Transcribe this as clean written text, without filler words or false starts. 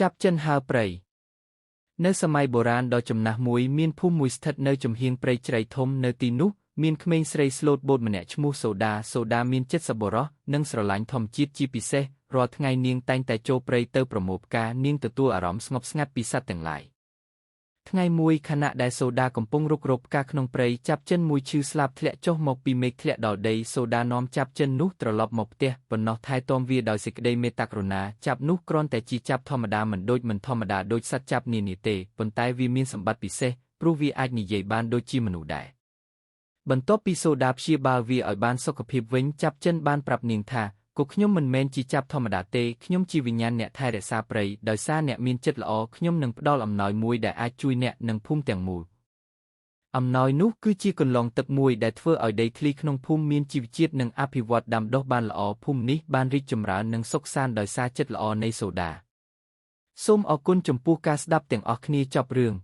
ចាប់ចិនហើរព្រៃនៅសម័យបុរាណដ៏ចំណាស់មួយមានភូមិមួយស្ថិតនៅចំហៀងព្រៃជ្រៃធំនៅទីនោះមានក្មេងស្រីស្លូតបូតម្នាក់ឈ្មោះសូដាមានចិត្តសប្បុរសនិងស្រឡាញ់ធម្មជាតិជាពិសេសរាល់ថ្ងៃនាងតែងតែចូលព្រៃទៅប្រមូលផ្កានាងទទួលអារម្មណ៍ស្ងប់ស្ងាត់ពីសត្វទាំងឡាយថ្ងៃមួយខណៈដែលសូដាកំពុងរុករកផ្កាក្នុងព្រៃចាប់ចិនមួយឈឺស្លាប់ធ្លាក់ចុះមកពីមេឃធ្លាក់ដល់ដីសូដានាំចាប់ចិននោះត្រឡប់មកផ្ទះប៉ុណ្ណោះថែទាំវាដោយសេចក្តីមេត្តាករុណាចាប់នោះគ្រាន់តែជាចាប់ធម្មតាមិនធម្មតាដូចសត្វចាប់នានាទេប៉ុន្តែវាមានសម្បត្តិពិសេសព្រោះវាអាចនិយាយបានដូចជាមនុស្សដែរបន្ទាប់ពីសូដាព្យាបាលវាឲ្យបានសុខភាពវិញចាប់ចិនបានប្រាប់នាងថាក៏ខ្ញុំមិនមែនជាចាប់ធម្មតាទេខ្ញុំជាវិញ្ញាណអ្នកថែរក្សាព្រៃដោយសារអ្នកមានចិត្តល្អខ្ញុំនឹងផ្ដល់អំណោយមួយដែលអាចជួយអ្នកនិងភូមិទាំងមូលអំណោយនោះគឺជាកន្លងទឹកមួយដែលធ្វើឲ្យដីធ្លីក្នុងភូមិមានជីវជាតិនិងអភិវឌ្ឍដាំដុះបានល្អភូមិនេះបានរីកចម្រើននិងសុខសាន្តដោយសារចិត្តល្អនៃសូដាសូមអរគុណចំពោះការស្ដាប់ទាំងអស់គ្នាចប់រឿង